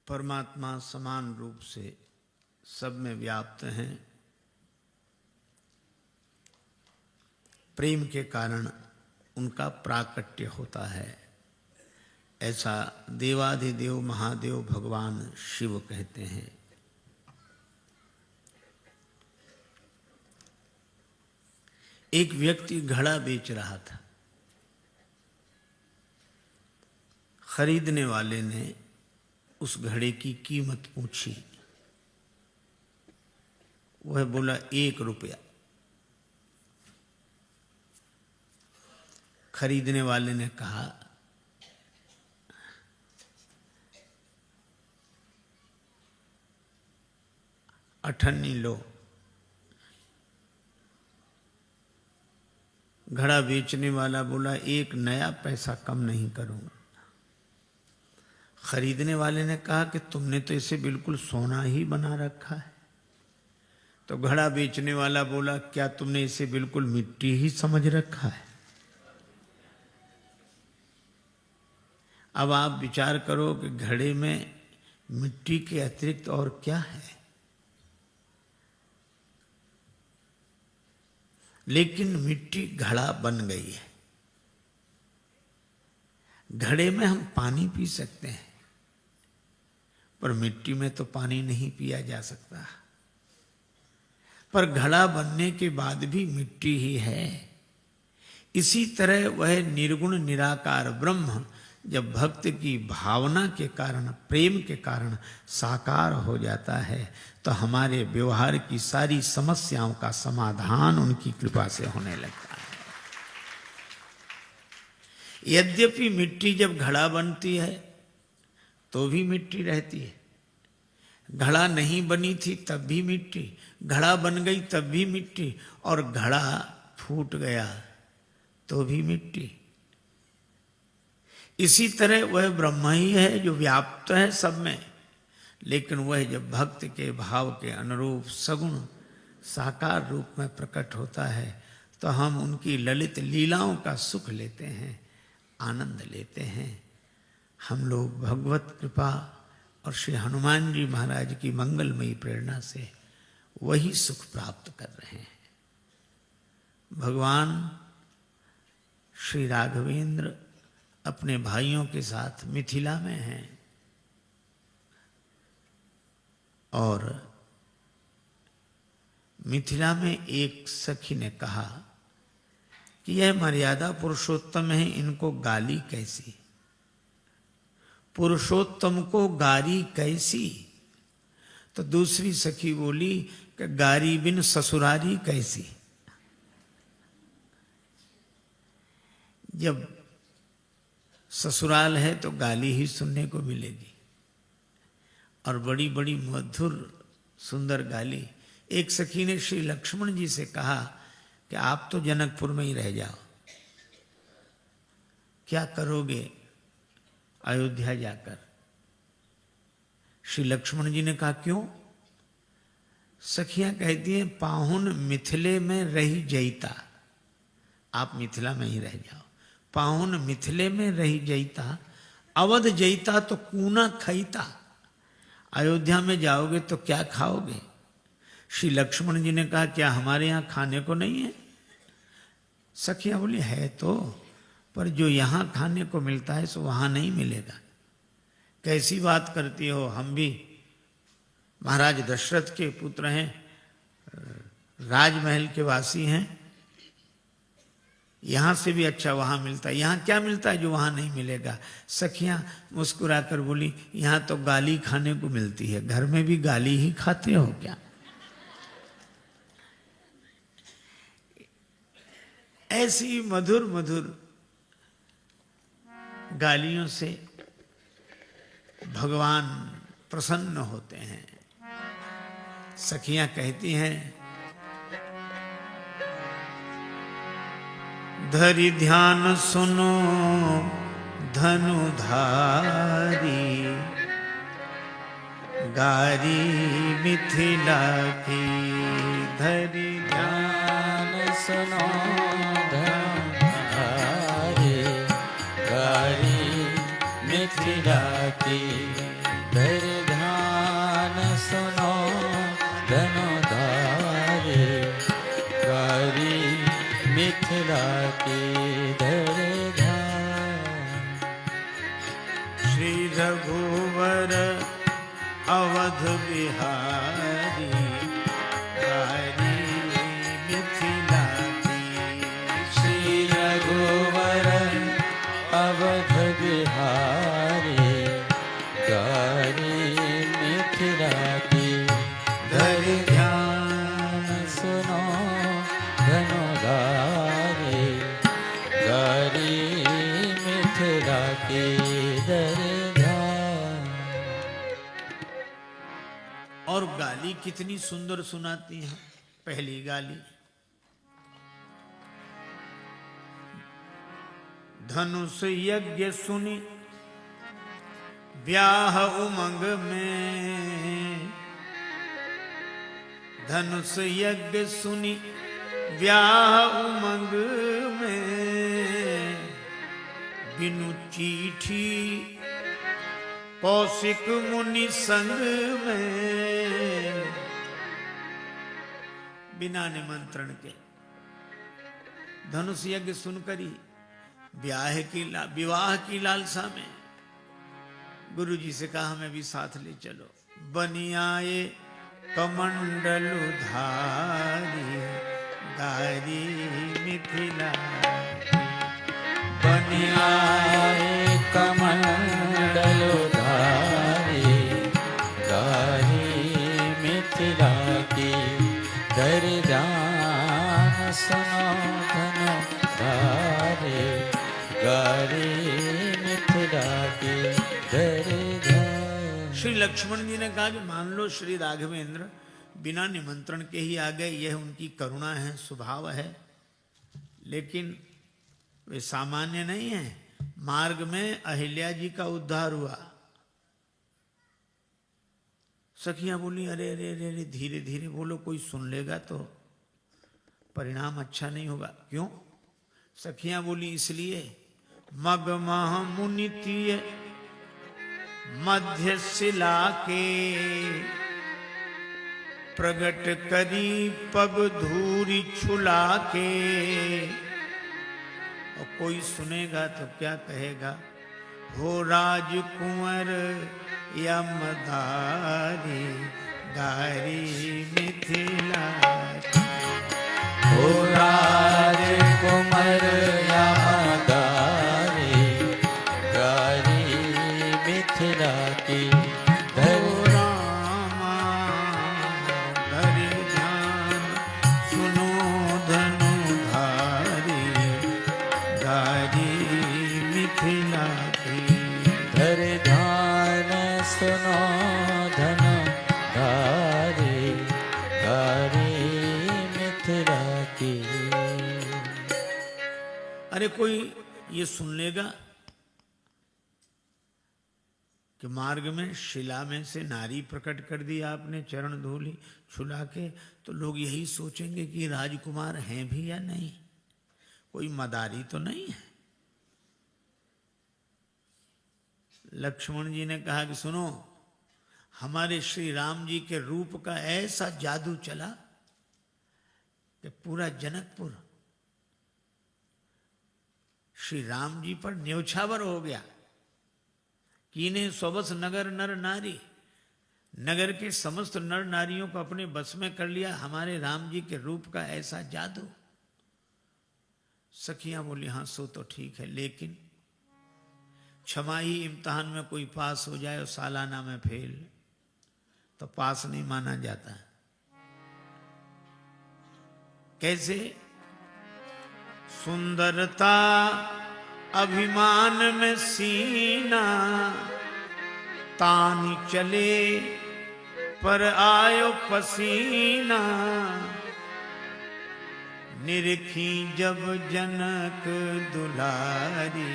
परमात्मा समान रूप से सब में व्याप्त हैं। प्रेम के कारण उनका प्राकट्य होता है, ऐसा देवाधिदेव महादेव भगवान शिव कहते हैं। एक व्यक्ति घड़ा बेच रहा था। खरीदने वाले ने उस घड़े की कीमत पूछी। वह बोला 1 रुपया। खरीदने वाले ने कहा 98 लो। घड़ा बेचने वाला बोला 1 नया पैसा कम नहीं करूंगा। खरीदने वाले ने कहा कि तुमने तो इसे बिल्कुल सोना ही बना रखा है। तो घड़ा बेचने वाला बोला क्या तुमने इसे बिल्कुल मिट्टी ही समझ रखा है। अब आप विचार करो कि घड़े में मिट्टी के अतिरिक्त और क्या है। लेकिन मिट्टी घड़ा बन गई है। घड़े में हम पानी पी सकते हैं, पर मिट्टी में तो पानी नहीं पिया जा सकता। पर घड़ा बनने के बाद भी मिट्टी ही है। इसी तरह वह निर्गुण निराकार ब्रह्म जब भक्त की भावना के कारण, प्रेम के कारण साकार हो जाता है, तो हमारे व्यवहार की सारी समस्याओं का समाधान उनकी कृपा से होने लगता है। यद्यपि मिट्टी जब घड़ा बनती है तो भी मिट्टी रहती है। घड़ा नहीं बनी थी तब भी मिट्टी, घड़ा बन गई तब भी मिट्टी, और घड़ा फूट गया तो भी मिट्टी। इसी तरह वह ब्रह्म ही है जो व्याप्त है सब में। लेकिन वह जब भक्त के भाव के अनुरूप सगुण साकार रूप में प्रकट होता है, तो हम उनकी ललित लीलाओं का सुख लेते हैं, आनंद लेते हैं। हम लोग भगवत कृपा और श्री हनुमान जी महाराज की मंगलमयी प्रेरणा से वही सुख प्राप्त कर रहे हैं। भगवान श्री राघवेंद्र अपने भाइयों के साथ मिथिला में हैं, और मिथिला में एक सखी ने कहा कि यह मर्यादा पुरुषोत्तम है, इनको गाली कैसी। पुरुषोत्तम को गारी कैसी। तो दूसरी सखी बोली कि गारी बिन ससुरारी कैसी। जब ससुराल है तो गाली ही सुनने को मिलेगी, और बड़ी बड़ी मधुर सुंदर गाली। एक सखी ने श्री लक्ष्मण जी से कहा कि आप तो जनकपुर में ही रह जाओ, क्या करोगे अयोध्या जाकर। श्री लक्ष्मण जी ने कहा क्यों। सखियां कहती हैं पाहुन मिथिले में रही जईता, आप मिथिला में ही रह जाओ। पाहुन मिथिले में रही जईता, अवध जईता तो कूना खईता। अयोध्या में जाओगे तो क्या खाओगे। श्री लक्ष्मण जी ने कहा क्या हमारे यहाँ खाने को नहीं है। सखियां बोली है तो, पर जो यहाँ खाने को मिलता है सो वहाँ नहीं मिलेगा। कैसी बात करती हो, हम भी महाराज दशरथ के पुत्र हैं, राजमहल के वासी हैं, यहाँ से भी अच्छा वहाँ मिलता है। यहाँ क्या मिलता है जो वहाँ नहीं मिलेगा। सखियाँ मुस्कुराकर बोली यहाँ तो गाली खाने को मिलती है, घर में भी गाली ही खाते हो क्या। ऐसी मधुर मधुर गालियों से भगवान प्रसन्न होते हैं। सखियां कहती हैं धरि ध्यान सुनो धनुधारी, गारी मिथिला की। धरि ध्यान सुनो धनुधारी, गारी मिथिला की। धरि धनुधारी गारी मिथिला की धरधाम। श्री रघुवर अवध बिहारी गारी मिथिला की। श्री रघुवर अवध बिहारी गारी मिथिला की धर ध्यान सुनो धनुधारी गारी मिथिला की धर ध्यान। और गाली कितनी सुंदर सुनाती हैं। पहली गाली, धनुष यज्ञ सुनी ब्याह उमंग में। धनुष यज्ञ सुनी ब्याह उमंग में। बिनु चिट्ठी कौशिक मुनि संग में। बिना निमंत्रण के धनुष यज्ञ सुनकर ही विवाह की लालसा में गुरु जी से कहा हमें भी साथ ले चलो। बनियाए कमंडल धारी गारी मिथिला। बनियाए कमंडल धारी गारी मिथिला की धर ध्यान सुनो धनुधारी गारी मिथिला की धर ध्यान। श्री लक्ष्मण जी ने कहा कि मान लो श्री राघवेंद्र बिना निमंत्रण के ही आ गए, यह उनकी करुणा है, स्वभाव है। लेकिन वे सामान्य नहीं है। मार्ग में अहिल्या जी का उद्धार हुआ। सखियां बोली अरे अरे अरे अरे धीरे धीरे बोलो, कोई सुन लेगा तो परिणाम अच्छा नहीं होगा। क्यों? सखियां बोली इसलिए मग मह मुनितीय मध्य शिला के प्रगट करी पग धूरी छुला के। और कोई सुनेगा तो क्या कहेगा, हो राजकुंवर यमधारी गारी मिथिला की। हो राजकुंवर यमधारी गारी मिथिला की धर रामा धर ध्यान सुनो धनुधारी गारी मिथिला की। धर ध्यान सुनो धनुधारी गारी मिथिला की। अरे कोई ये सुन लेगा कि मार्ग में शिला में से नारी प्रकट कर दी आपने चरण धूली छुला के, तो लोग यही सोचेंगे कि राजकुमार हैं भी या नहीं, कोई मदारी तो नहीं है। लक्ष्मण जी ने कहा कि सुनो, हमारे श्री राम जी के रूप का ऐसा जादू चला कि पूरा जनकपुर श्री राम जी पर न्योछावर हो गया। कीने स्वबस नगर नर नारी, नगर के समस्त नर नारियों को अपने बस में कर लिया हमारे राम जी के रूप का ऐसा जादू। सखियां बोली हाँ सो तो ठीक है, लेकिन छमाही इम्तिहान में कोई पास हो जाए और सालाना में फेल तो पास नहीं माना जाता। कैसे? सुंदरता अभिमान में सीना तानी चले पर आयो पसीना। निरखी जब जनक दुलारी